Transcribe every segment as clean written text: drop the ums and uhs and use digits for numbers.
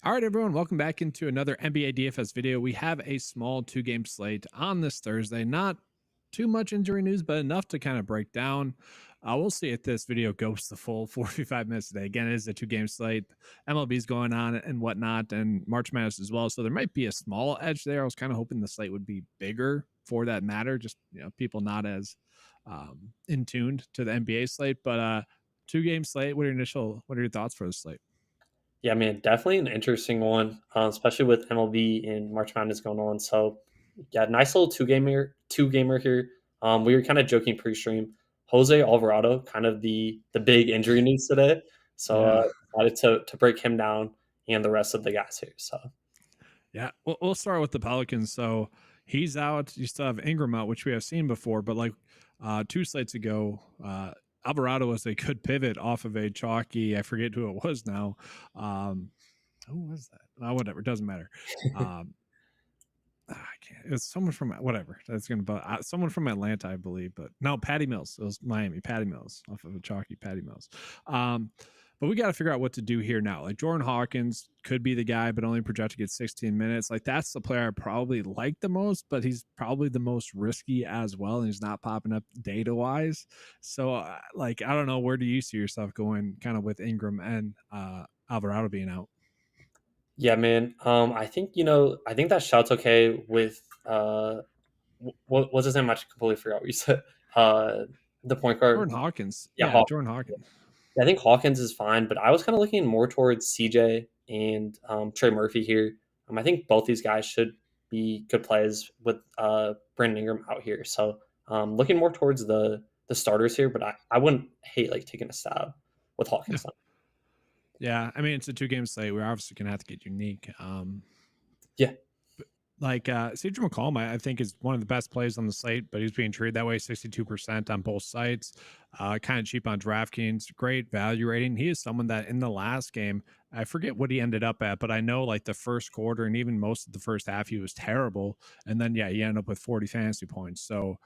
All right, everyone, welcome back into another NBA DFS video. We have a small two-game slate on this Thursday. Not too much injury news, but enough to kind of break down. We'll see if this video goes the full 45 minutes today. Again, it is a two-game slate. MLB's going on and whatnot, and March Madness as well. So there might be a small edge there. I was kind of hoping the slate would be bigger for that matter. Just people not as in tuned to the NBA slate. But two-game slate. What are your thoughts for the slate? Yeah, man, definitely an interesting one, especially with MLB and March Madness going on. So, yeah, nice little two gamer here. We were kind of joking pre-stream. Jose Alvarado, kind of the big injury news today. So, Yeah. decided to break him down and the rest of the guys here. So, Yeah, we'll start with the Pelicans. So he's out. You still have Ingram out, which we have seen before. But like two slates ago, Alvarado was a good pivot off of a chalky. I forget who it was now. Who was that? Whatever, doesn't matter. I can't. It's someone from whatever. That's gonna. But someone from Atlanta, I believe. But no, Patty Mills. It was Miami. Patty Mills off of a chalky. Patty Mills. But we got to figure out what to do here now. Like Jordan Hawkins could be the guy, but only projected to get 16 minutes. Like that's the player I probably like the most, but he's probably the most risky as well, and he's not popping up data wise. So, like I don't know, where do you see yourself going, kind of with Ingram and Alvarado being out? yeah, man. I think that shot's okay with what was his name? I completely forgot what you said. Uh, the point guard. Jordan Hawkins, Yeah, yeah, Jordan Hawkins. I think Hawkins is fine, but I was kind of looking more towards CJ and Trey Murphy here. I think both these guys should be good plays with Brandon Ingram out here. So looking more towards the starters here, but I wouldn't hate like taking a stab with Yeah, Hawkins. yeah. I mean, it's a two-game slate. We're obviously gonna have to get unique. Yeah, Like CJ McCollum, I think is one of the best plays on the slate, but he's being treated that way 62% on both sites. Kind of cheap on DraftKings, great value rating. He is someone that in the last game, I forget what he ended up at, but I know like the first quarter and even most of the first half, he was terrible. And then, yeah, he ended up with 40 fantasy points. So,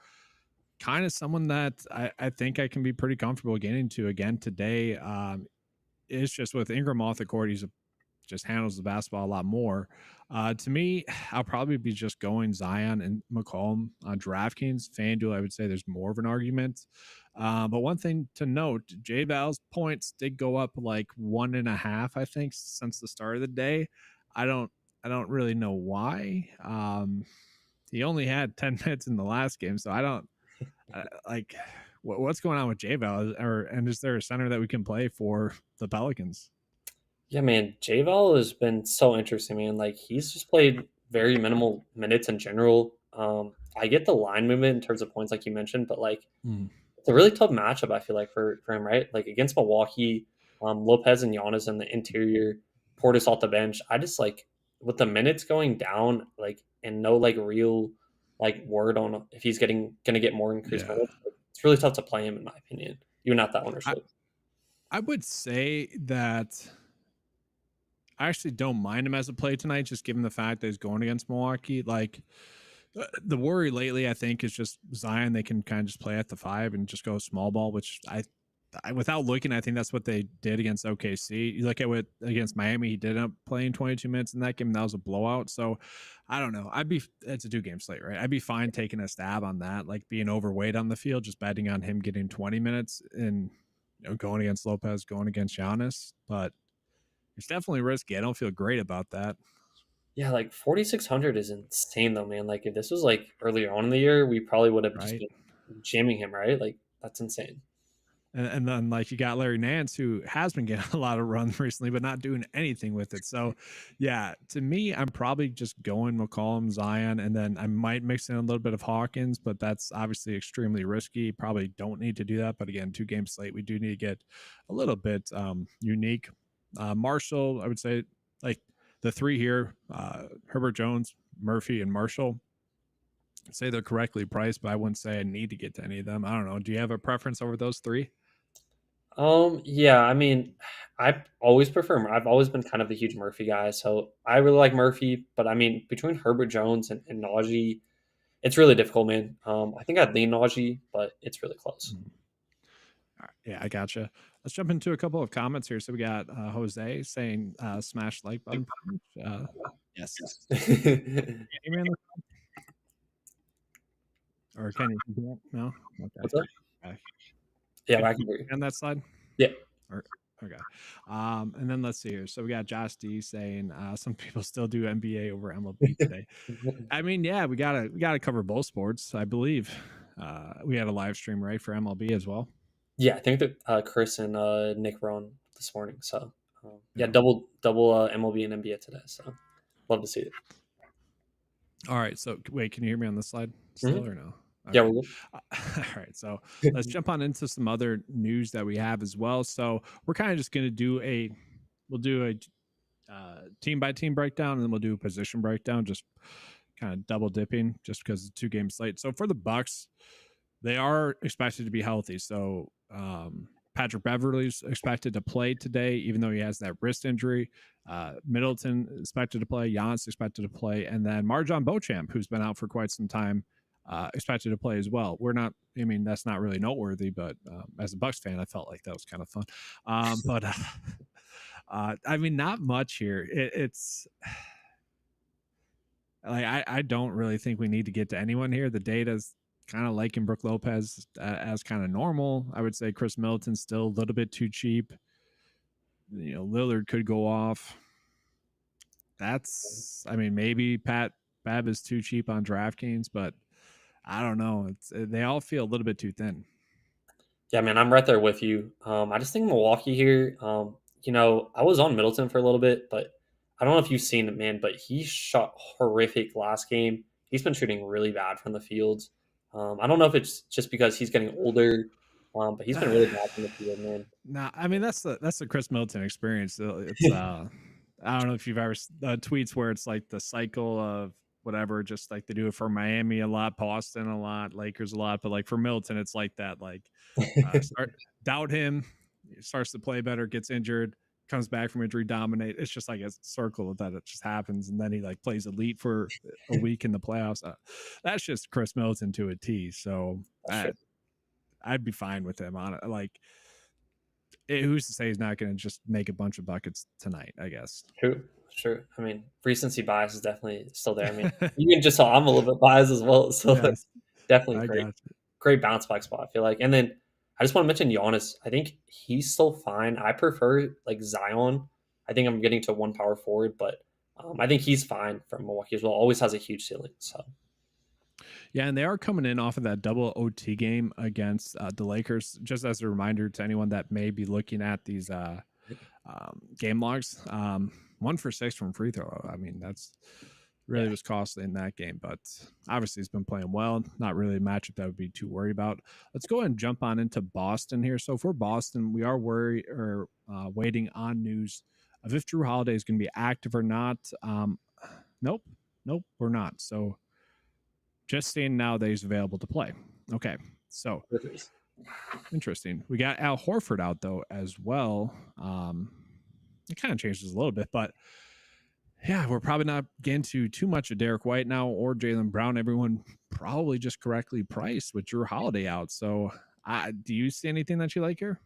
kind of someone that I think I can be pretty comfortable getting to again today. It's just with Ingram off the court, just handles the basketball a lot more. To me, I'll probably be just going Zion and McCollum on DraftKings. FanDuel, I would say there's more of an argument. But one thing to note, J Val's points did go up like 1.5, I think, since the start of the day. I don't I don't really know why. He only had 10 minutes in the last game, so I don't like what's going on with J Val, and is there a center that we can play for the Pelicans? yeah, man. JVal has been so interesting, man. Like he's just played very minimal minutes in general. I get the line movement in terms of points, like you mentioned, but like Hmm. it's a really tough matchup. I feel like for him, right? Like against Milwaukee, Lopez and Giannis in the interior, Portis off the bench. I just like with the minutes going down, like and no like real like word on if he's gonna get more increased Yeah. minutes. It's really tough to play him in my opinion. Even at that I, ownership. I would say that I actually don't mind him as a play tonight, just given the fact that he's going against Milwaukee. Like the worry lately, I think, is just Zion. They can kind of just play at the 5 and just go small ball, which without looking, I think that's what they did against OKC. You look at what against Miami, he did end up playing 22 minutes in that game, and that was a blowout. So I don't know. It's a 2-game slate, right? I'd be fine taking a stab on that, like being overweight on the field, just betting on him getting 20 minutes and going against Lopez, going against Giannis. But it's definitely risky. I don't feel great about that, Yeah, like 4,600 is insane though, man. Like if this was like earlier on in the year, we probably would have just right? been jamming him, right? Like that's insane. And then like you got Larry Nance, who has been getting a lot of runs recently, but not doing anything with it. So yeah, to me, I'm probably just going McCollum, Zion, and then I might mix in a little bit of Hawkins, but that's obviously extremely risky. Probably don't need to do that. But again, 2-game slate, we do need to get a little bit unique. Marshall, I would say like the three here, Herbert Jones, Murphy, and Marshall. Say they're correctly priced, but I wouldn't say I need to get to any of them. I don't know. Do you have a preference over those three? Yeah, I mean, I've always been kind of a huge Murphy guy, so I really like Murphy. But I mean, between Herbert Jones and Najee, it's really difficult, man. I think I'd lean Najee, but it's really close. Mm. All right, yeah, I gotcha. Let's jump into a couple of comments here. So we got Jose saying smash like button. Yes. Can you hear me on or can you hear it? No? Okay. What's up? Okay. Yeah, Can I you can hear you. on that slide? Yeah. Or okay. And then let's see here. So we got Josh D saying some people still do NBA over MLB today. I mean, yeah, we gotta cover both sports, I believe. We had a live stream, right, for MLB as well. Yeah, I think that Chris and Nick were on this morning. So yeah, Yeah. double MLB and NBA today. So love to see it. All right. So wait, can you hear me on this slide still or no? Yeah, Okay. we're All right. So let's good. jump on into some other news that we have as well. So we're kind of just going to we'll do a team by team breakdown and then we'll do a position breakdown, just kind of double dipping just because it's 2 game slate. So for the Bucks, they are expected to be healthy. So Patrick Beverly's expected to play today, even though he has that wrist injury. Middleton expected to play. Giannis expected to play, and then Marjon Beauchamp, who's been out for quite some time, expected to play as well. We're not. I mean, that's not really noteworthy, but as a Bucks fan, I felt like that was kind of fun. But I mean, not much here. It's like I don't really think we need to get to anyone here. The data's kind of liking Brook Lopez as kind of normal. I would say Chris Middleton's still a little bit too cheap. You know, Lillard could go off. That's, I mean, maybe Pat Bab is too cheap on DraftKings, but I don't know. They all feel a little bit too thin. Yeah, man, I'm right there with you. I just think Milwaukee here. I was on Middleton for a little bit, but I don't know if you've seen it, man. But he shot horrific last game. He's been shooting really bad from the fields. I don't know if it's just because he's getting older, but he's been really bad from the field, man. Nah, I mean that's the Chris Middleton experience. It's I don't know if you've ever tweets where it's like the cycle of whatever, just like they do it for Miami a lot, Boston a lot, Lakers a lot, but like for Middleton, it's like that. Like start doubt him, he starts to play better, gets injured, comes back from injury, dominate. It's just like a circle that it just happens, and then he like plays elite for a week in the playoffs. That's just Chris Middleton to a T. So That's true. I'd be fine with him on it. Like who's to say he's not going to just make a bunch of buckets tonight? I guess. True, true. I mean, recency bias is definitely still there. I mean, even just so I'm a little bit biased as well. So like, Yes, definitely I got you. great bounce back spot. I feel like, and then I just want to mention Giannis. I think he's still fine. I prefer like Zion. I think I'm getting to one power forward, but I think he's fine from Milwaukee as well. Always has a huge ceiling. So Yeah, and they are coming in off of that double OT game against the Lakers. Just as a reminder to anyone that may be looking at these game logs, 1 for 6 from free throw. I mean, that's really yeah, was costly in that game, but obviously he's been playing well. Not really a matchup that would be too worried about. Let's go ahead and jump on into Boston here. So for Boston, we are worried or waiting on news of if Drew Holiday is going to be active or not. Nope, nope, we're not. So just seeing now that he's available to play. Okay, so interesting. We got Al Horford out though as well. It kind of changes a little bit, but yeah, we're probably not getting to too much of Derek White now or Jaylen Brown. Everyone probably just correctly priced with Drew Holiday out. So, do you see anything that you like here?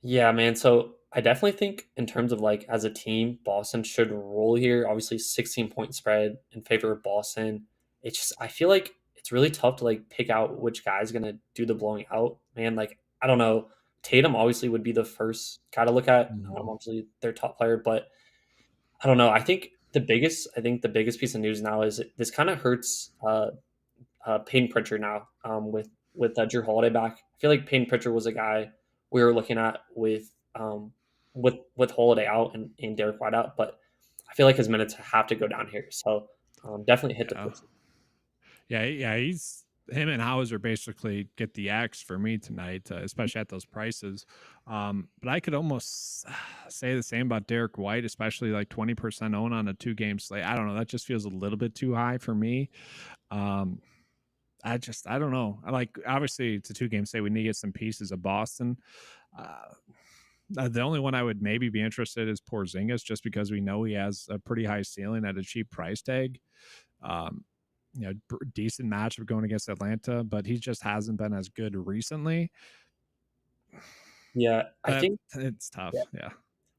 yeah, man. So I definitely think in terms of like as a team, Boston should roll here. Obviously, 16-point spread in favor of Boston. It's just I feel like it's really tough to like pick out which guy's gonna do the blowing out. Man, like I don't know. Tatum obviously would be the first guy to look at. Mhm. Obviously, their top player, but I don't know. I think the biggest piece of news now is this kind of hurts Payne Pritchard now with Drew Holiday back. I feel like Payne Pritchard was a guy we were looking at with Holiday out and Derek White out, but I feel like his minutes have to go down here. So definitely hit the Yeah, Pritchard. yeah. He's him and Hauser basically get the X for me tonight, especially at those prices. But I could almost say the same about Derek White, especially like 20% own on a 2 game slate. I don't know. That just feels a little bit too high for me. Um, I don't know. I like obviously it's a 2 game slate. We need to get some pieces of Boston. Uh, the only one I would maybe be interested is Porzingis, just because we know he has a pretty high ceiling at a cheap price tag. Um, decent matchup going against Atlanta, but he just hasn't been as good recently. Yeah, I That think it's yeah, tough. Yeah.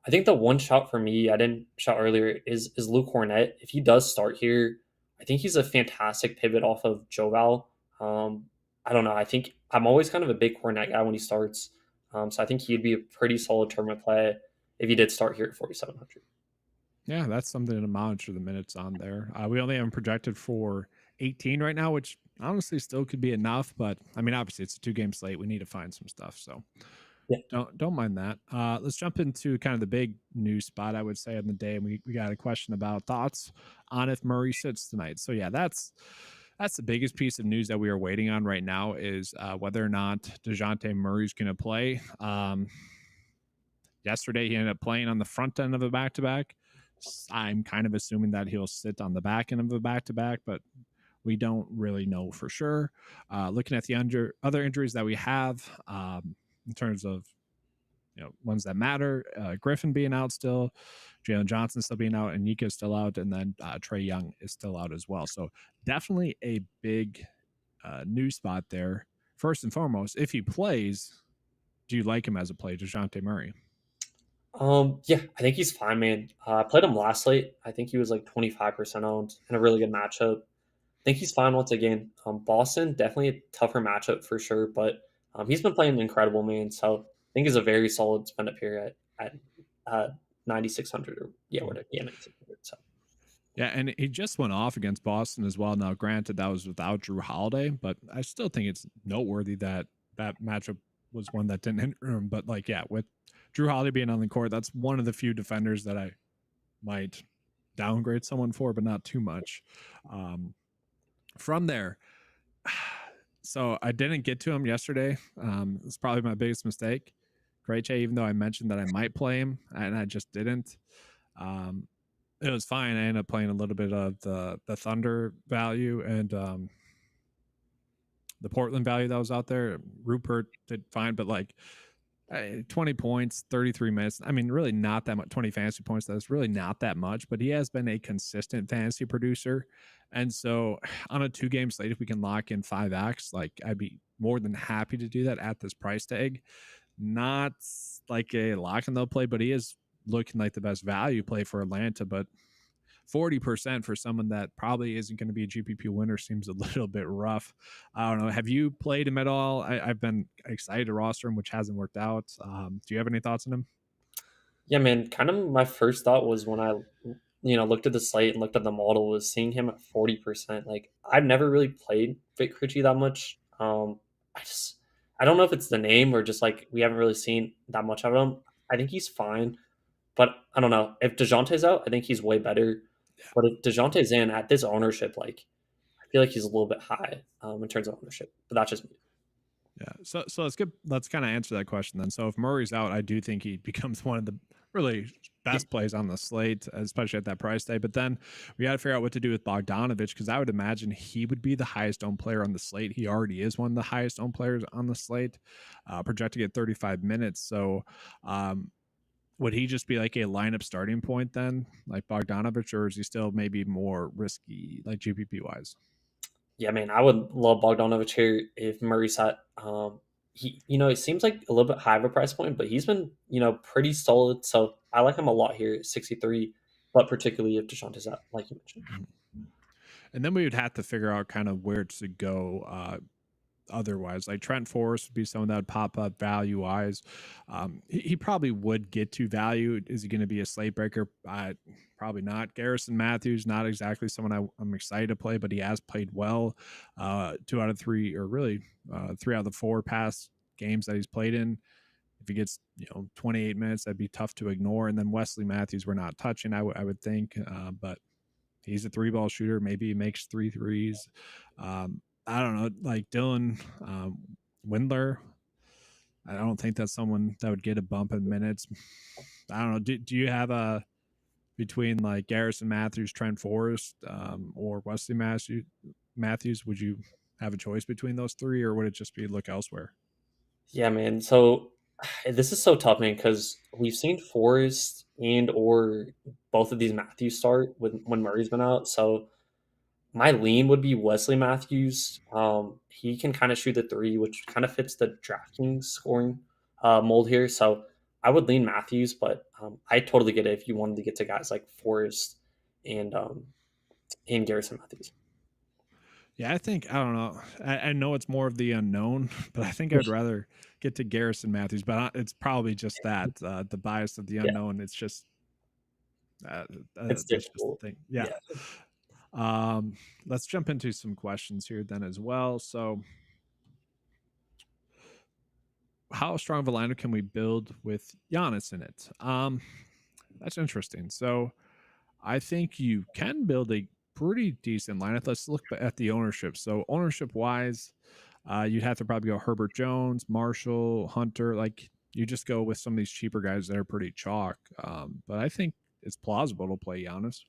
I think the one shot for me I didn't shout earlier is Luke Cornett. If he does start here, I think he's a fantastic pivot off of Joval. Um, I don't know. I think I'm always kind of a big Cornett guy when he starts. So I think he'd be a pretty solid tournament play if he did start here at 4,700. Yeah, that's something to monitor the minutes on there. We only have him projected for 18 right now, which honestly still could be enough. But I mean, obviously it's a 2 game slate. We need to find some stuff. So Yeah. don't mind that. Let's jump into kind of the big news spot, I would say, on the day. And we got a question about thoughts on if Murray sits tonight. So yeah, that's the biggest piece of news that we are waiting on right now is whether or not DeJounte Murray's going to play. Yesterday, he ended up playing on the front end of a back to back. I'm kind of assuming that he'll sit on the back end of a back to back, but we don't really know for sure. Looking at the other injuries that we have in terms of ones that matter, Griffin being out still, Jalen Johnson still being out, and Nika still out, and then Trey Young is still out as well. So definitely a big new spot there. First and foremost, if he plays, do you like him as a play, DeJounte Murray? Yeah, I think he's fine, man. I played him last slate. I think he was like 25% owned in a really good matchup. I think he's fine once again. Boston, definitely a tougher matchup for sure, but he's been playing incredible, man. So I think he's a very solid spend up here at 9,600 or yeah, Mhm. whatever. Yeah, 9,600. So Yeah, and he just went off against Boston as well. Now, granted, that was without Drew Holiday, but I still think it's noteworthy that that matchup was one that didn't hinder him. But like, yeah, with Drew Holiday being on the court, that's one of the few defenders that I might downgrade someone for, but not too much. From there, so I didn't get to him yesterday. It's probably my biggest mistake. Great, even though I mentioned that I might play him, and I just didn't. Um, it was fine. I ended up playing a little bit of the Thunder value and the Portland value that was out there. Rupert did fine, but like 20 points, 33 minutes. I mean, really not that much. 20 fantasy points. That's really not that much, but he has been a consistent fantasy producer. And so on a 2 game slate, if we can lock in 5x, like I'd be more than happy to do that at this price tag. Not like a lock and load play, but he is looking like the best value play for Atlanta. But 40% for someone that probably isn't going to be a GPP winner seems a little bit rough. I don't know. Have you played him at all? I've been excited to roster him, which hasn't worked out. Do you have any thoughts on him? yeah, man. Kind of my first thought was when I looked at the slate and looked at the model was seeing him at 40%. Like I've never really played Vic Krejci that much. I just I don't know if it's the name or just like we haven't really seen that much of him. I think he's fine. But I don't know. If DeJounte's out, I think he's way better. But if DeJounte's in at this ownership, like I feel like he's a little bit high in terms of ownership. But that's just me. Yeah. So let's get let's kind of answer that question then. So if Murray's out, I do think he becomes one of the really Yeah. best plays on the slate, especially at that price tag. But then we got to figure out what to do with Bogdanovich because I would imagine he would be the highest owned player on the slate. He already is one of the highest owned players on the slate, projected at 35 minutes. So would he just be like a lineup starting point then, like Bogdanovich, or is he still maybe more risky, like GPP wise? Yeah, man, I would love Bogdanovich here if Murray's at. It seems like a little bit high of a price point, but he's been, pretty solid. So I like him a lot here at 63, but particularly if DeShante's out, like you mentioned. Mhm. And then we would have to figure out kind of where to go otherwise. Like Trent Forrest would be someone that would pop up value wise. He probably would get to value. Is he going to be a slate breaker? Probably not. Garrison Matthews, not exactly someone I'm excited to play, but he has played well. 2 out of 3, or really 3 out of the 4 past games that he's played in. If he gets 28 minutes, that'd be tough to ignore. And then Wesley Matthews, we're not touching. I would think, but he's a 3 ball shooter. Maybe he makes 3 threes. I don't know, like Dylan Windler. I don't think that's someone that would get a bump in minutes. I don't know. Do you have a between like Garrison Matthews, Trent Forrest, or Wesley Matthews? Would you have a choice between those 3, or would it just be look elsewhere? Yeah, man. So this is so tough, man, because we've seen Forrest and or both of these Matthews start when Murray's been out. So my lean would be Wesley Matthews. He can kind of shoot the three, which kind of fits the DraftKings scoring. mold here. So I would lean Matthews, but I totally get it if you wanted to get to guys like Forrest and Garrison Matthews. Yeah, I think I don't know. I know it's more of the unknown, but I think I'd rather get to Garrison Matthews. But it's probably just that the bias of the Yeah, unknown. It's just it's that's just the difficult. thing. Yeah. Yeah. Um, let's jump into some questions here then as well. So, how strong of a lineup can we build with Giannis in it? That's interesting. So, I think you can build a pretty decent lineup. Let's look at the ownership. So, ownership wise, you'd have to probably go Herbert Jones, Marshall, Hunter. Like you just go with some of these cheaper guys that are pretty chalk. But I think it's plausible to play Giannis.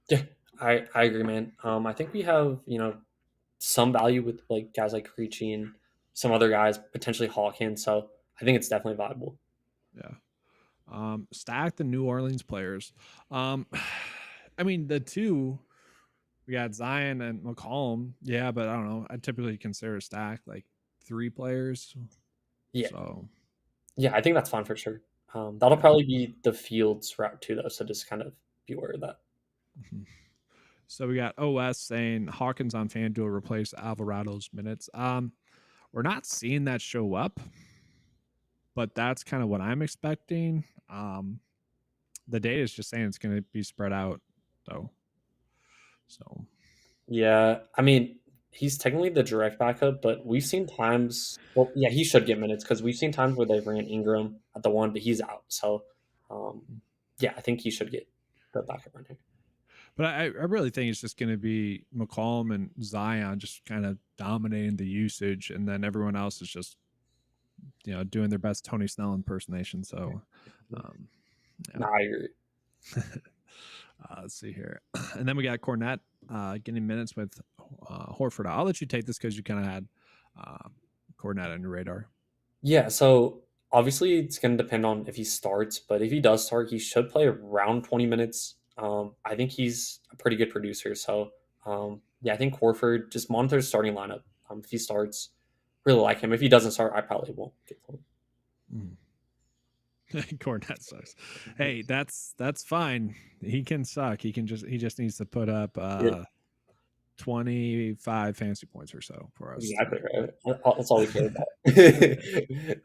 Yeah, I agree, man. I think we have some value with like guys like Ricci and some other guys, potentially Hawkins. So I think it's definitely viable. Yeah. Stack the New Orleans players. Um, I mean, the two we got Zion and McCollum. Yeah, but I don't know. I typically consider a stack like three players. Yeah, So yeah, I think that's fine for sure. That'll yeah. probably be the Fields route too, though. So just kind of be aware of that. Mhm. So we got OS saying Hawkins on FanDuel replace Alvarado's minutes. We're not seeing that show up, but that's kind of what I'm expecting. The data is just saying it's going to be spread out, though. So Yeah, I mean, he's technically the direct backup, but we've seen times. Well, yeah, he should get minutes because we've seen times where they've ran Ingram at the one, but he's out. So, um, yeah, I think he should get the backup run here. but I really think it's just going to be McCollum and Zion just kind of dominating the usage, and then everyone else is just doing their best Tony Snell impersonation. So, um, yeah. No, I agree. Let's see here, and then we got Cornette getting minutes with Horford. I'll let you take this because you kind of had uh, Cornette on your radar. Yeah, so obviously it's going to depend on if he starts, but if he does start, he should play around 20 minutes. I think he's a pretty good producer. So, yeah, I think Horford just monitor his starting lineup. If he starts, really like him. If he doesn't start, I probably won't get him. Mm. Cornette sucks. Hey, that's fine. He can suck. He just needs to put up Yeah, 25 fantasy points or so for us to. exactly right. That's all we care about.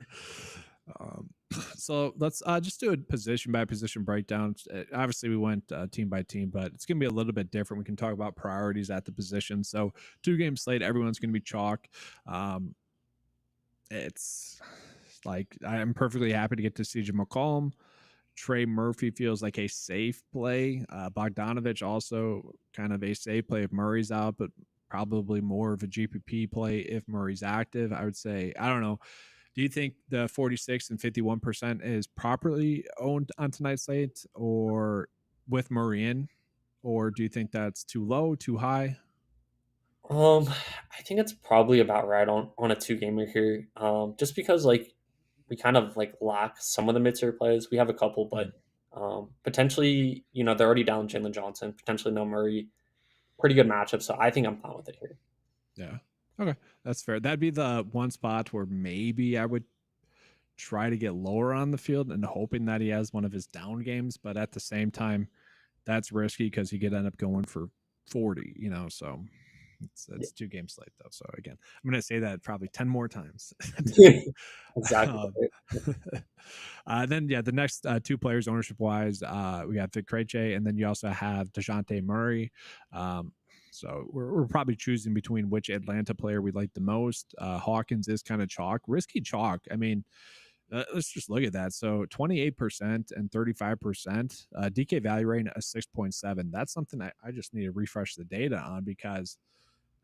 um, so let's just do a position by position breakdown. Obviously, we went team by team, but it's going to be a little bit different. We can talk about priorities at the position. So, 2 game slate, everyone's going to be chalk. Um, it's like I'm perfectly happy to get to CJ McCollum. Trey Murphy feels like a safe play. Bogdanovich also kind of a safe play if Murray's out, but probably more of a GPP play if Murray's active. I would say, I don't know. Do you think the 46 and 51% is properly owned on tonight's slate or with Murray in? Or do you think that's too low, too high? I think it's probably about right on a two gamer here. Just because like we kind of like lack some of the mid-tier players. We have a couple, Mhm. but potentially, they're already down Jalen Johnson, potentially no Murray. Pretty good matchup, so I think I'm fine with it here. Yeah. Okay. That's fair. That'd be the one spot where maybe I would try to get lower on the field and hoping that he has one of his down games. But at the same time, that's risky because he could end up going for 40, So Yeah. it's 2 game slate though. So again, I'm gonna say that probably 10 more times today. Exactly. um, then yeah, the next 2 players ownership wise, we got Vic Krejci, and then you also have DeJounte Murray. So we're probably choosing between which Atlanta player we like the most. Hawkins is kind of chalk, risky chalk. I mean, let's just look at that. So 28% and 35%. DK value rating a 6.7. That's something I just need to refresh the data on because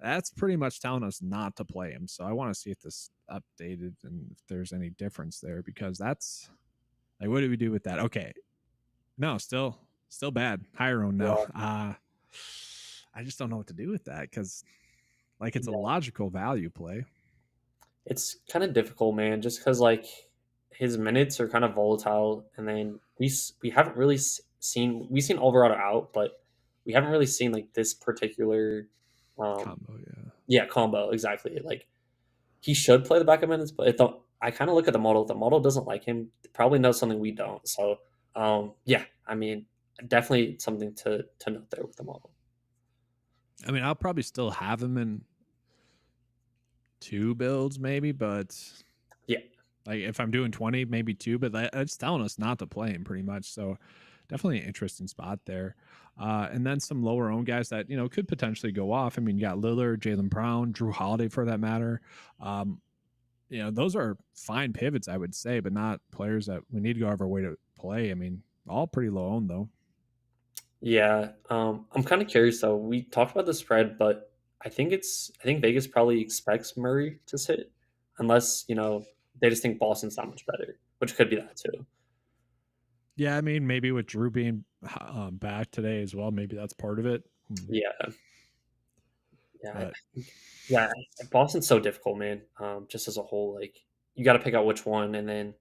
that's pretty much telling us not to play him. So I want to see if this updated and if there's any difference there because that's like, what do we do with that? Okay. No, still bad. Higher own now. Yeah. I just don't know what to do with that because like it's a Yeah. logical value play. It's kind of difficult, man, just because like his minutes are kind of volatile, and then we haven't really seen we've seen Alvarado out, but we haven't really seen like this particular, um, Combo, yeah. yeah, combo exactly. Like he should play the backup minutes, but I kind of look at the model. The model doesn't like him. Probably knows something we don't. So yeah, I mean, definitely something to note there with the model. I mean, I'll probably still have him in 2 builds maybe, but Yeah, like if I'm doing 20, maybe 2, but it's telling us not to play him pretty much. So definitely an interesting spot there. And then some lower owned guys that, could potentially go off. I mean, you got Lillard, Jalen Brown, Drew Holiday for that matter. Um, those are fine pivots, I would say, but not players that we need to go out of our way to play. I mean, all pretty low owned though. yeah. I'm kind of curious though. We talked about the spread, but I think Vegas probably expects Murray to sit, unless they just think Boston's that much better, which could be that too. Yeah, I mean, maybe with Drew being back today as well, maybe that's part of it. Yeah, yeah, But yeah. Boston's so difficult, man. Just as a whole, like you got to pick out which one, and then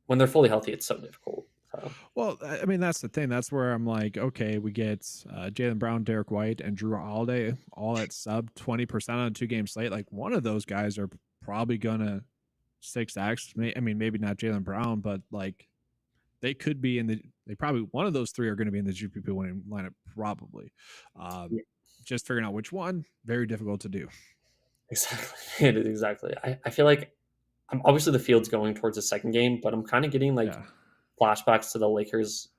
when they're fully healthy, it's so difficult. So well, I mean, that's the thing. That's where I'm like, okay, we get Jalen Brown, Derek White, and Drew Holiday all at sub 20% on a 2-game slate. Like one of those guys are probably gonna 6x. I mean, maybe not Jalen Brown, but like they could be in the. They probably one of those three are going to be in the GPP winning lineup probably. Um, yeah, just figuring out which one, very difficult to do. exactly. It is exactly. I feel like I'm obviously the field's going towards the second game, but I'm kind of getting like Yeah. flashbacks to the Lakers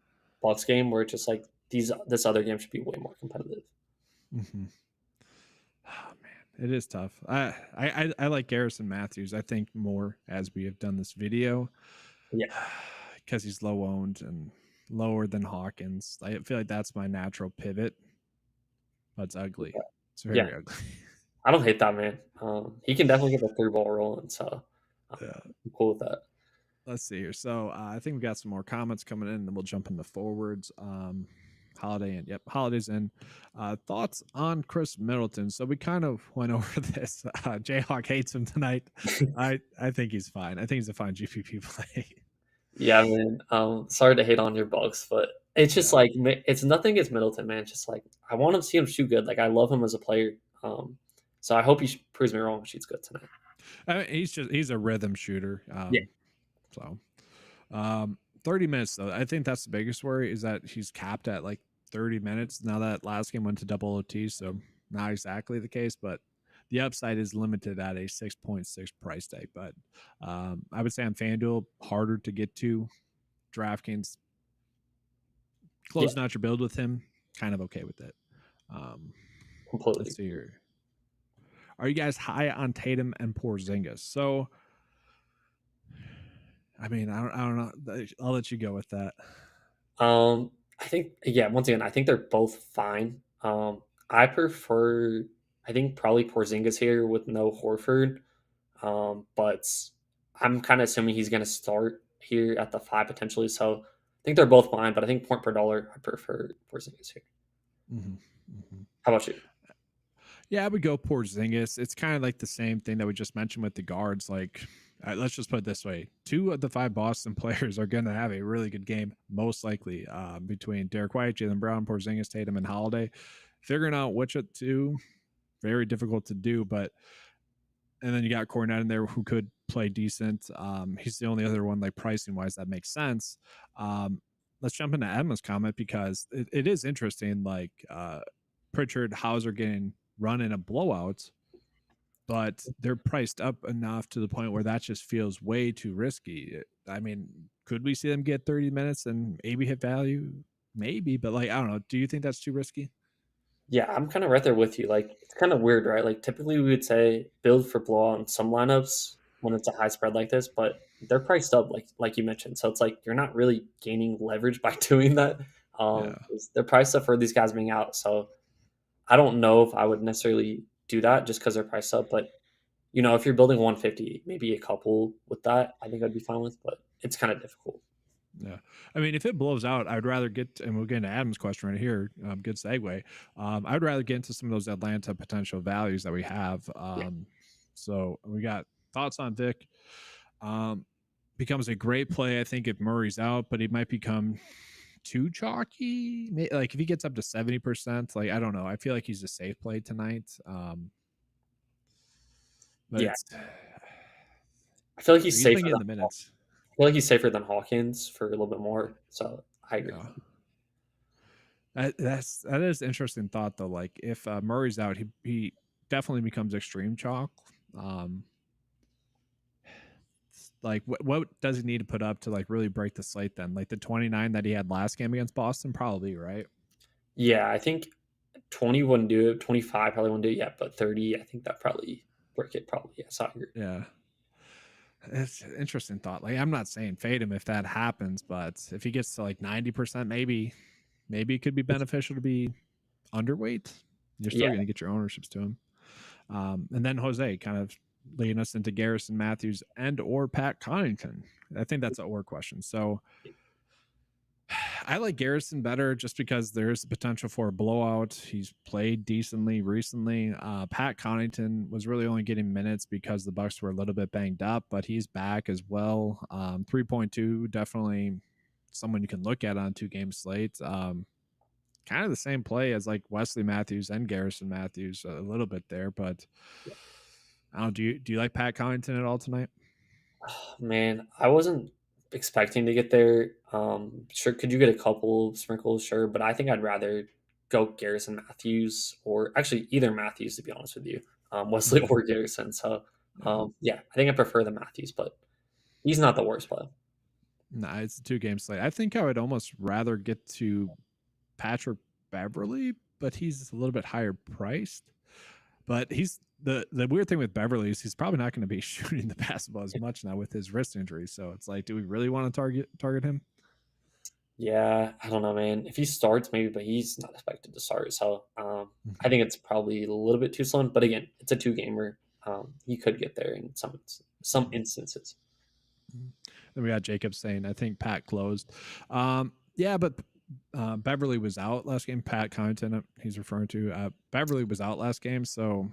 Bucks game where it's just like this other game should be way more competitive. Mm-hmm. Oh man, it is tough. I like Garrison Matthews. I think more as we have done this video Yeah, because he's low owned and lower than Hawkins. I feel like that's my natural pivot, but it's ugly. It's yeah. very ugly. I don't hate that man. He can definitely get the three ball rolling, so Yeah. I'm cool with that. Let's see here. So I think we got some more comments coming in, and then we'll jump into forwards. Holiday in. Yep, Holiday's in. Thoughts on Chris Middleton? So we kind of went over this. Jayhawk hates him tonight. I think he's fine. I think he's a fine GPP play. Yeah, man. Sorry to hate on your Bucks, but it's just Yeah, like it's nothing against Middleton, man. It's just like I want to see him shoot good. Like I love him as a player. So I hope he proves me wrong and shoots good tonight. I mean, he's a rhythm shooter. Yeah, So 30 minutes though. I think that's the biggest worry is that he's capped at like 30 minutes. Now that last game went to double OT, so not exactly the case, but the upside is limited at a 6.6 price tag. But I would say on FanDuel, harder to get to. DraftKings, yeah, closing out your build with him, kind of okay with it. Um, let's completely. see here. Are you guys high on Tatum and Porzingis? So, I mean, I don't know. I'll let you go with that. I think yeah. Once again, I think they're both fine. I prefer. I think probably Porzingis here with no Horford. But I'm kind of assuming he's going to start here at the 5 potentially. So I think they're both fine, but I think point per dollar, I prefer Porzingis here. Mm-hmm. Mm-hmm. How about you? Yeah, I would go Porzingis. It's kind of like the same thing that we just mentioned with the guards. Like, let's just put it this way: 2 of the 5 Boston players are going to have a really good game, most likely, between Derek White, Jalen Brown, Porzingis, Tatum, and Holiday. Figuring out which of 2, very difficult to do. But and then you got Cornette in there who could play decent. He's the only other one, like pricing wise, that makes sense. Let's jump into Emma's comment because it is interesting. Like Pritchard, Hauser getting run in a blowout, but they're priced up enough to the point where that just feels way too risky. I mean, could we see them get 30 minutes and maybe hit value? Maybe, but like, I don't know. Do you think that's too risky? Yeah, I'm kind of right there with you. Like, it's kind of weird, right? Like, typically we would say build for blowout in some lineups when it's a high spread like this, but they're priced up, like you mentioned. So it's like you're not really gaining leverage by doing that. Yeah. 'Cause they're priced up for these guys being out. So I don't know if I would necessarily do that just because they're priced up. But if you're building 150, maybe a couple with that, I think I'd be fine with. But it's kind of difficult. Yeah. I mean, if it blows out, I'd rather get, and we'll get into Adam's question right here. Good segue. I'd rather get into some of those Atlanta potential values that we have. Yeah, So we got thoughts on Vic. Becomes a great play, I think, if Murray's out, but he might become too chalky. Like if he gets up to 70%, like I don't know. I feel like he's a safe play tonight. But yeah. it's I feel like he's He's been safer getting than the minutes. I feel like he's safer than Hawkins for a little bit more. So I agree. Yeah. That is interesting thought though. Like if Murray's out, he definitely becomes extreme chalk. Um, like what does he need to put up to like really break the slate then? Like the 29 that he had last game against Boston, probably, right? Yeah, I think 20 wouldn't do it. 25 probably wouldn't do it yet, but 30, I think that probably break it. Probably, yes, I agree. Yeah. It's an interesting thought. Like I'm not saying fade him if that happens, but if he gets to like 90%, maybe it could be beneficial to be underweight. You're still Yeah, going to get your ownerships to him. And then Jose kind of leading us into Garrison Matthews and or Pat Connaughton. I think that's a or question. So I like Garrison better just because there's the potential for a blowout. He's played decently recently. Pat Connaughton was really only getting minutes because the Bucks were a little bit banged up, but he's back as well. 3.2, definitely someone you can look at on 2 game slate. Kind of the same play as like Wesley Matthews and Garrison Matthews a little bit there, but I don't know. Do you like Pat Connaughton at all tonight? man, I wasn't expecting to get there. Sure, could you get a couple sprinkles? Sure, but I think I'd rather go Garrison Matthews or actually either Matthews to be honest with you, Wesley Mhm. or Garrison. So, Yeah. yeah, I think I prefer the Matthews, but he's not the worst play. Nah, it's a 2 game slate. I think I would almost rather get to Patrick Beverly, but he's a little bit higher priced. But he's the weird thing with Beverly is he's probably not going to be shooting the basketball as much now with his wrist injury. So it's like, do we really want to target him? Yeah, I don't know, man. If he starts, maybe, but he's not expected to start. So I Mhm. think it's probably a little bit too slow. But again, it's a two gamer. He could get there in some Mhm. instances. Then we got Jacob saying, I think Pat closed. Yeah, but Beverly was out last game. Pat Connaughton, he's referring to. Beverly was out last game. So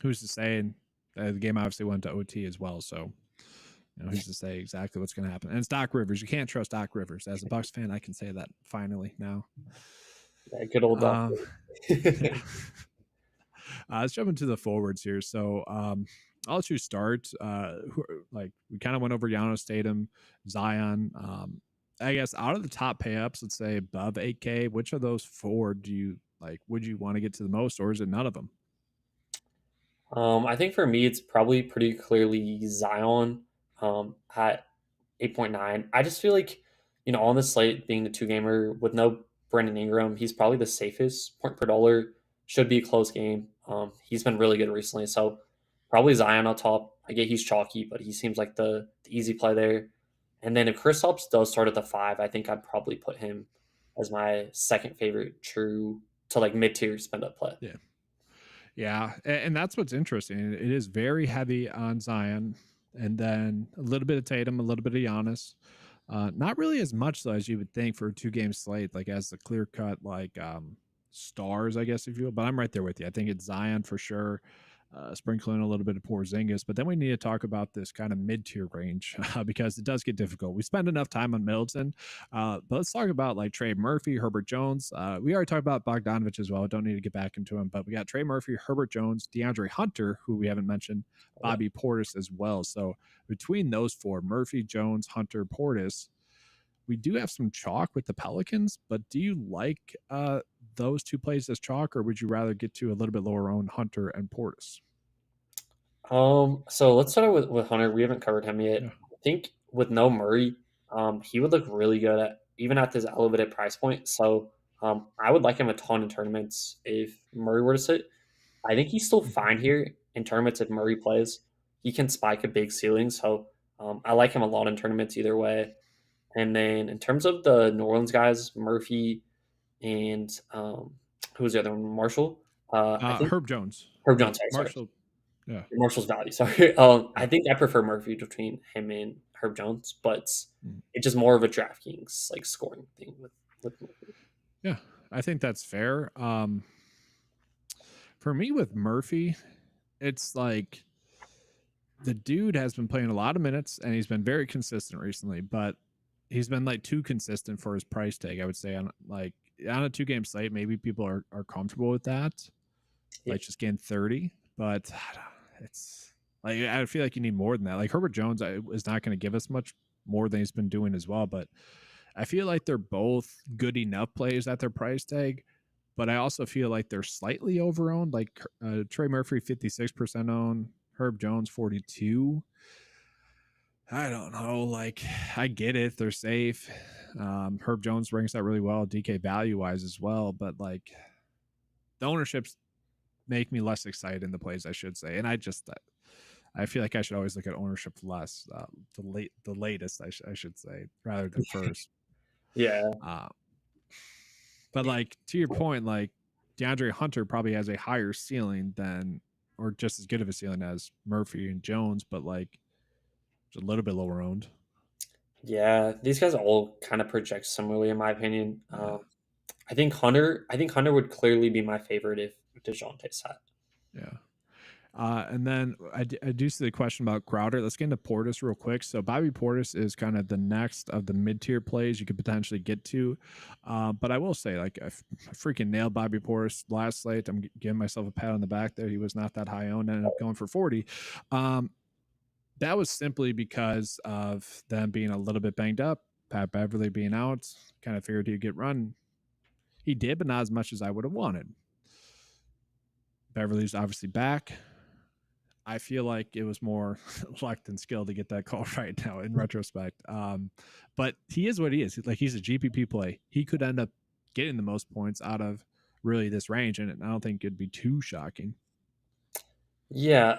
who's to say? And the game obviously went to OT as well. So who's to say exactly what's going to happen? And it's Doc Rivers. You can't trust Doc Rivers. As a Bucks fan, I can say that finally now. Yeah, good old Doc. Um, yeah. Let's jump into the forwards here. So I'll let you start. Like we kind of went over Giannis, Tatum, Zion. I guess out of the top pay ups, let's say above 8K, which of those four do you like? Would you want to get to the most, or is it none of them? I think for me, it's probably pretty clearly Zion at 8.9. I just feel like, on the slate, being the two gamer with no Brandon Ingram, he's probably the safest point per dollar. Should be a close game. He's been really good recently. So probably Zion on top. I get he's chalky, but he seems like the easy play there. And then if Kristaps does start at the five, I think I'd probably put him as my second favorite true to like mid tier spend up play. Yeah. Yeah, and that's what's interesting. It is very heavy on Zion, and then a little bit of Tatum, a little bit of Giannis. Not really as much though as you would think for a 2 game slate, like as the clear cut like stars, I guess if you will. But I'm right there with you. I think it's Zion for sure. Sprinkling a little bit of Porzingis, but then we need to talk about this kind of mid-tier range because it does get difficult. We spend enough time on Middleton, but let's talk about like Trey Murphy, Herbert Jones. We already talked about Bogdanovich as well. Don't need to get back into him, but we got Trey Murphy, Herbert Jones, DeAndre Hunter, who we haven't mentioned, Yeah. Bobby Portis as well. So between those four, Murphy, Jones, Hunter, Portis, we do have some chalk with the Pelicans, but do you like those two plays as chalk, or would you rather get to a little bit lower owned Hunter and Portis? So let's start with Hunter. We haven't covered him yet. Yeah. I think with no Murray, he would look really good at even at this elevated price point. So I would like him a ton in tournaments if Murray were to sit. I think he's still Mhm. fine here in tournaments if Murray plays. He can spike a big ceiling, so I like him a lot in tournaments either way. And then in terms of the New Orleans guys, Murphy and who was the other one? Marshall. I think Herb Jones. Herb But Jones. Sorry. Marshall, yeah. Marshall's value. Sorry. I Yeah. think I prefer Murphy between him and Herb Jones, but Mm. it's just more of a DraftKings like scoring thing with Murphy. Yeah. I think that's fair. For me with Murphy, it's like the dude has been playing a lot of minutes and he's been very consistent recently, but he's been like too consistent for his price tag. I would say on like on a 2 game slate, maybe people are comfortable with that. Yeah. Like just getting 30, but it's Like, I feel like you need more than that. Like Herbert Jones is not going to give us much more than he's been doing as well, but I feel like they're both good enough plays at their price tag. But I also feel like they're slightly overowned. Like Trey Murphy, 56% owned, Herb Jones, 42. I don't know. Like, I get it. They're safe. Herb Jones brings that really well, DK value wise as well. But like, the ownerships make me less excited in the plays, I should say. And I feel like I should always look at ownership less, the latest, I should say, rather than first. Yeah. Uh, but like to your point, like DeAndre Hunter probably has a higher ceiling than, or just as good of a ceiling as Murphy and Jones, but like it's a little bit lower owned. Yeah, these guys all kind of project similarly, in my opinion. Yeah, I think Hunter would clearly be my favorite if DeJounte sat. yeah. And then I do see the question about Crowder. Let's get into Portis real quick. So Bobby Portis is kind of the next of the mid-tier plays you could potentially get to. But I will say, like, I freaking nailed Bobby Portis last slate. I'm giving myself a pat on the back there. He was not that high owned, ended up going for 40. That was simply because of them being a little bit banged up. Pat Beverly being out, kind of figured he'd get run. He did, but not as much as I would have wanted. Beverly's obviously back. I feel like it was more luck than skill to get that call right now in retrospect. But he is what he is. Like, he's a GPP play. He could end up getting the most points out of really this range, and I don't think it'd be too shocking. Yeah,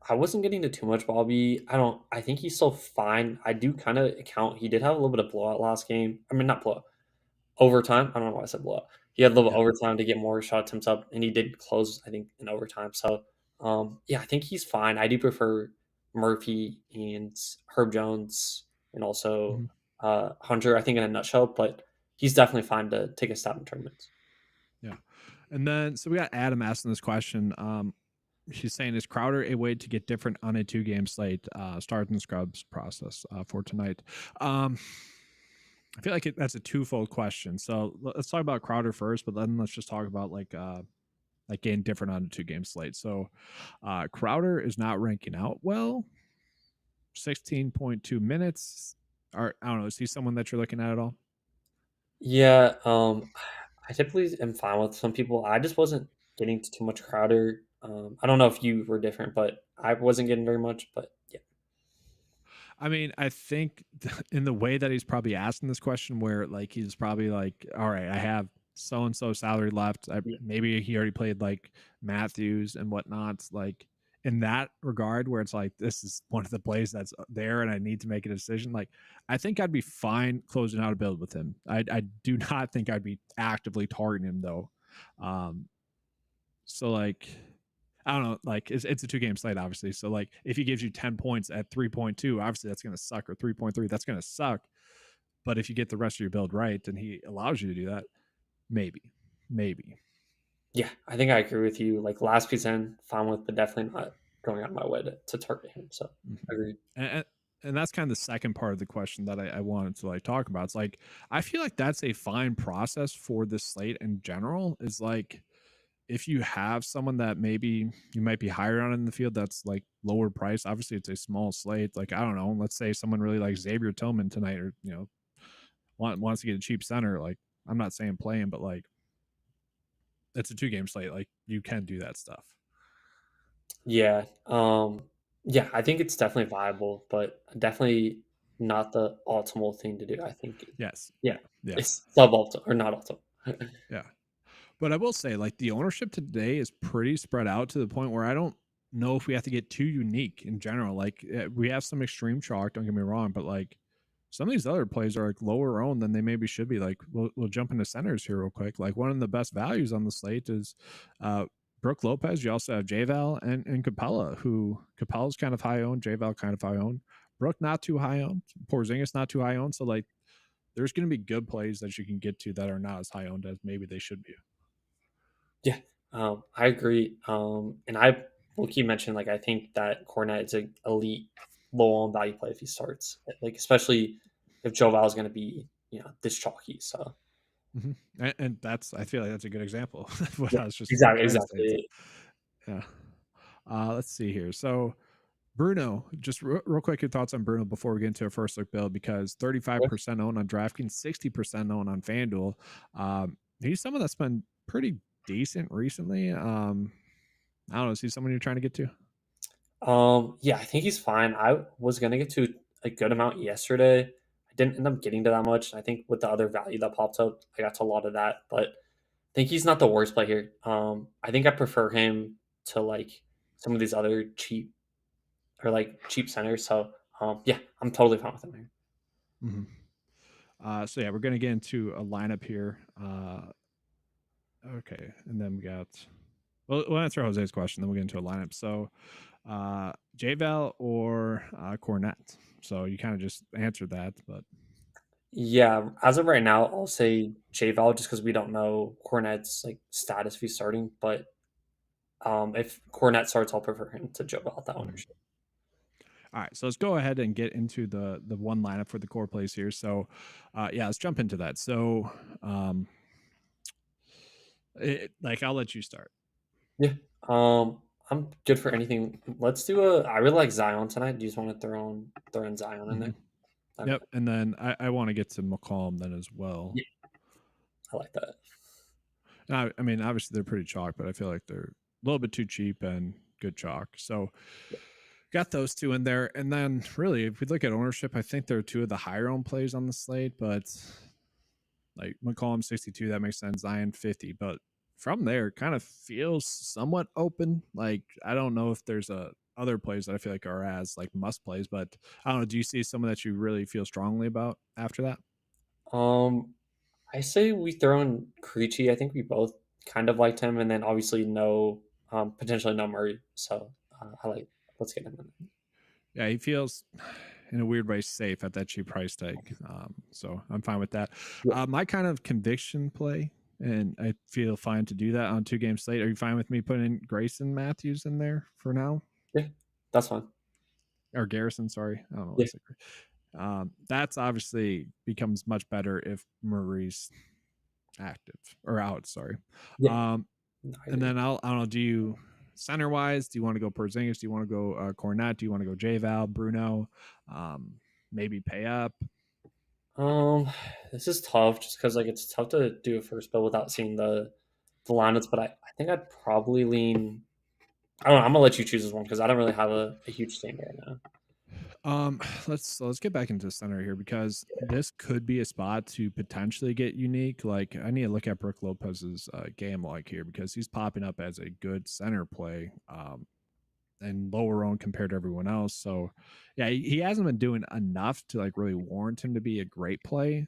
I wasn't getting to too much Bobby. I think he's still fine. I do kind of account he did have a little bit of blowout last game. I mean, not blowout, overtime. I don't know why I said blowout. He had a little Yeah. overtime to get more shot attempts up, and he did close, I think, in overtime. So, yeah, I think he's fine. I do prefer Murphy and Herb Jones and also Mm-hmm. Hunter, I think, in a nutshell, but he's definitely fine to take a stab in tournaments. Yeah. And then, so we got Adam asking this question. She's saying, is Crowder a way to get different on a 2-game slate, start and scrubs process for tonight? I feel like that's a twofold question. So let's talk about Crowder first, but then let's just talk about like getting different on a 2-game slate. So Crowder is not ranking out well. 16.2 minutes. Or I don't know. Is he someone that you're looking at all? Yeah, I typically am fine with some people. I just wasn't getting to too much Crowder. I don't know if you were different, but I wasn't getting very much. But yeah, I mean, I think in the way that he's probably asking this question, where like he's probably like, all right, I have so and so salary left. yeah, Maybe he already played like Matthews and whatnot. Like in that regard, where it's like this is one of the plays that's there, and I need to make a decision. Like I think I'd be fine closing out a build with him. I do not think I'd be actively targeting him though. Um, so like I don't know, like it's a 2-game slate, obviously. So like if he gives you 10 points at 3.2, obviously that's gonna suck, or 3.3, that's gonna suck. But if you get the rest of your build right and he allows you to do that, maybe. Maybe. yeah. I think I agree with you. Like last piece in, fine with, but definitely not going out of my way to target him. So Mhm. agreed. And, and that's kind of the second part of the question that I wanted to like talk about. It's like I feel like that's a fine process for this slate in general. Is like if you have someone that maybe you might be higher on in the field that's like lower price, obviously it's a small slate. Like I don't know, let's say someone really like Xavier Tillman tonight, or wants to get a cheap center. Like I'm not saying play him, but like it's a 2-game slate. Like you can do that stuff. Yeah, yeah. I think it's definitely viable, but definitely not the optimal thing to do. I think, Yes. yeah, Yeah. it's suboptimal or not optimal. Yeah. But I will say, like, the ownership today is pretty spread out to the point where I don't know if we have to get too unique in general. Like, we have some extreme chalk, don't get me wrong, but like some of these other plays are like lower owned than they maybe should be. Like, we'll jump into centers here real quick. Like, one of the best values on the slate is Brooke Lopez. You also have JVal and Capella, who Capella's kind of high owned, JVal kind of high owned. Brooke not too high owned, Porzingis not too high owned. So, like, there's going to be good plays that you can get to that are not as high owned as maybe they should be. Yeah, I agree. And I will keep mentioning, like, I think that Cornet is a elite low on value play if he starts, like, especially if Joe Val is going to be, this chalky. So, Mhm. And that's I feel like that's a good example of what yeah, I was just exactly, trying to say. It's like, exactly. yeah. Let's see here. So Bruno, just real quick, your thoughts on Bruno before we get into a first look build, because 35% owned on DraftKings, 60% owned on FanDuel. He's someone that's been pretty decent recently. I don't know. Is he someone you're trying to get to? Yeah, I think he's fine. I was gonna get to a good amount yesterday. I didn't end up getting to that much. I think with the other value that popped up, I got to a lot of that. But I think he's not the worst play here. I think I prefer him to like some of these other cheap or like cheap centers. So yeah, I'm totally fine with him here. Mm-hmm. So yeah, we're gonna get into a lineup here. Okay, and then we got. Well, we'll answer Jose's question, then we'll get into a lineup. So, JVal or Cornette. So you kind of just answered that, but Yeah, as of right now, I'll say J-Val just because we don't know Cornette's like status if he's starting. But if Cornette starts, I'll prefer him to J-Val at that mhm. ownership. All right, so let's go ahead and get into the one lineup for the core plays here. So, yeah, let's jump into that. So, like I'll let you start. Yeah. I'm good for anything. Let's do a. I really like Zion tonight. Do you just want to throw in Zion in Hmm. there? Okay. Yep, and then I want to get to McCollum then as well. Yeah, I like that. I mean, obviously they're pretty chalk, but I feel like they're a little bit too cheap and good chalk. So Yeah. got those two in there. And then really, if we look at ownership, I think there are two of the higher owned plays on the slate, but like McCollum 62, that makes sense. Zion 50. But from there, kind of feels somewhat open. Like I don't know if there's a other plays that I feel like are as like must plays, but I don't know. Do you see someone that you really feel strongly about after that? Um, I say we throw in Creechy. I think we both kind of liked him, and then obviously no, potentially no Murray. So I like. Let's get him in. Yeah, he feels in a weird way safe at that cheap price tag. So I'm fine with that. Yeah. My kind of conviction play, and I feel fine to do that on 2 game slate. Are you fine with me putting Grayson Matthews in there for now? Yeah, that's fine. Or Garrison, sorry. I don't know why I Yeah. said that's obviously becomes much better if Murray's active or out, sorry. Yeah. Um, No, I and agree. then I don't know, do you center wise, do you want to go Porzingis? Do you want to go Cornette? Do you want to go J Val, Bruno? Maybe pay up. Um, this is tough just because like it's tough to do a first build without seeing the lineups, but I think I'd probably lean. I don't know. I'm gonna let you choose this one because I don't really have a huge thing right now. Um, let's get back into center here because this could be a spot to potentially get unique. Like I need to look at Brooke Lopez's game log here because he's popping up as a good center play. And lower owned compared to everyone else. So yeah, he hasn't been doing enough to like really warrant him to be a great play.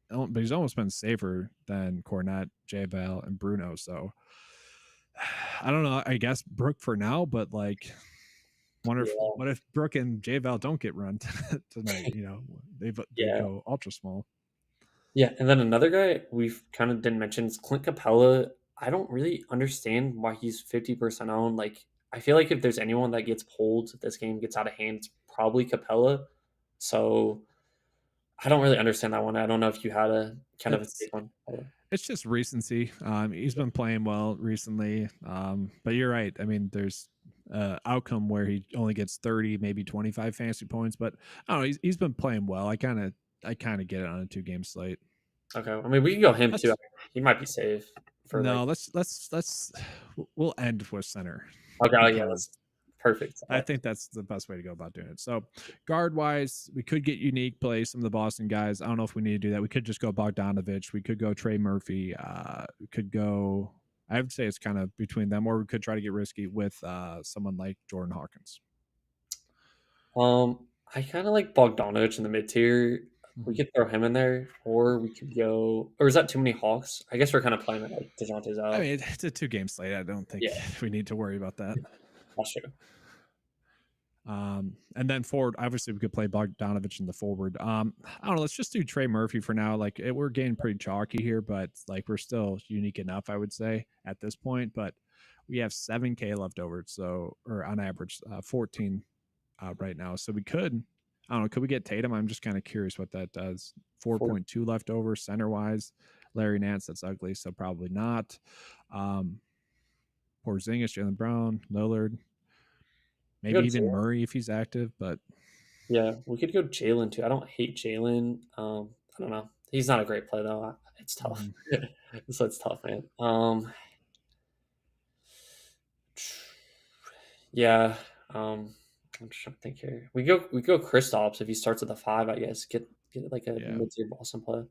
But he's almost been safer than Cornette, J Val, and Bruno. So I don't know. I guess Brooke for now, but like wonder if Yeah, what if Brooke and J Val don't get run tonight? You know, they yeah, go ultra small. yeah. And then another guy we've kind of didn't mention is Clint Capella. I don't really understand why he's 50% owned. Like, I feel like if there's anyone that gets pulled, if this game gets out of hand, it's probably Capella. So I don't really understand that one. I don't know if you had a kind of a It's take on Capella. it's just recency. He's been playing well recently. But you're right. I mean, there's outcome where he only gets 30, maybe 25 fantasy points, but I don't know. He's been playing well. I kind of get it on a 2 game slate. Okay, I mean we can go him too. Let's He might be safe for like. no, let's we'll end with center Okay, oh, yeah, because that's perfect. I I like think that's the best way to go about doing it. So, guard wise, we could get unique play some of the Boston guys. I don't know if we need to do that. We could just go Bogdanovich. We could go Trey Murphy. We could go. I would say it's kind of between them, or we could try to get risky with someone like Jordan Hawkins. I kind of like Bogdanovich in the mid tier. We Mhm. could throw him in there, or we could go. Or is that too many Hawks? I guess we're kind of playing it like Dejounte's I out. mean, it's a 2 game slate. I don't think Yeah, we need to worry about that. that's true. And then forward, obviously, we could play Bogdanovich in the forward. I don't know. Let's just do Trey Murphy for now. Like, we're getting pretty chalky here, but like, we're still unique enough, I would say, at this point. But we have 7K left over. So, or on average, 14 right now. So, we could, I don't know, could we get Tatum? I'm just kind of curious what that does. For 4.2 left over center wise. Larry Nance, that's ugly. So, probably not. Porzingis, Jalen Brown, Lillard. We Maybe go even Jalen. Murray if he's active, but Yeah, we could go Jalen too. I don't hate Jalen. I don't know. He's not a great play though. It's tough. mhm, So it's tough, man. Yeah. I'm just trying to think here. We go Kristaps if he starts at the 5, I guess. Get like a yeah. mid-tier Boston play.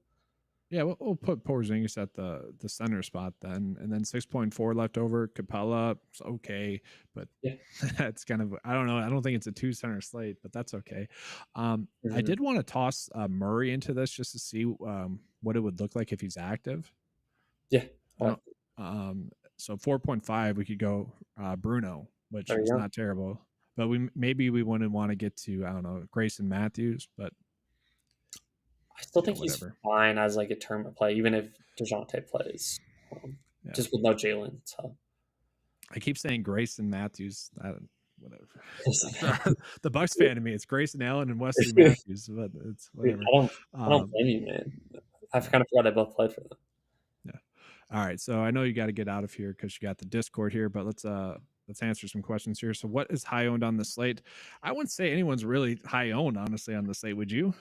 Yeah, we'll put Porzingis at the center spot then, and then 6.4 left over. Capella, it's okay, but Yeah. that's kind of I don't know. I don't think it's a two center slate, but that's okay. I Mhm. did want to toss Murray into this just to see what it would look like if he's active. Yeah. I I like don't. So 4.5 we could go Bruno, which There you is go. not terrible, but maybe we wouldn't want to get to I don't know Grayson Matthews, but I still think he's whatever. fine as like a tournament play, even if DeJounte plays. Um, Yeah. just with no Jalen. So I keep saying Grayson Matthews. Whatever. The Bucks fan of me, it's Grayson Allen and Wesley Matthews, but it's Dude, whatever. I don't Um, blame you, man. I yeah, kind of forgot they both played for them. yeah. All right, so I know you got to get out of here because you got the Discord here, but let's answer some questions here. So, what is high owned on the slate? I wouldn't say anyone's really high owned, honestly, on the slate. Would you?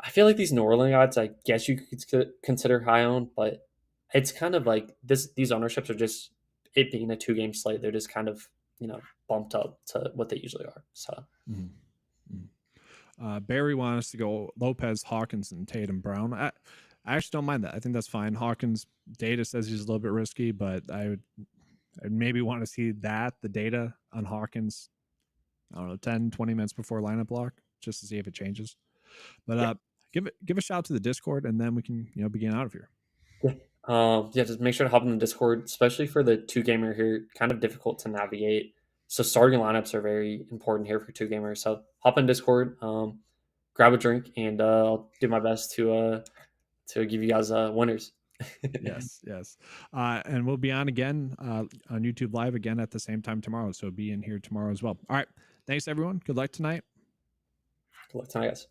I feel like these New Orleans odds, I guess you could consider high owned, but it's kind of like this. These ownerships are just it being a 2-game slate. They're just kind of bumped up to what they usually are. So Mhm. Mhm. Barry wants us to go Lopez, Hawkins, and Tatum Brown. I actually don't mind that. I think that's fine. Hawkins data says he's a little bit risky, but I'd maybe want to see the data on Hawkins, I don't know, 10, 20 minutes before lineup lock, just to see if it changes. But yeah, give a shout to the Discord and then we can, begin out of here. yeah, yeah. Just make sure to hop in the Discord, especially for the 2-gamer here. Kind of difficult to navigate. So starting lineups are very important here for 2-gamers. So hop in Discord, grab a drink, and I'll do my best to give you guys winners. Yes, yes. And we'll be on again on YouTube Live again at the same time tomorrow. So be in here tomorrow as well. All right. Thanks, everyone. Good luck tonight. Good luck tonight, guys.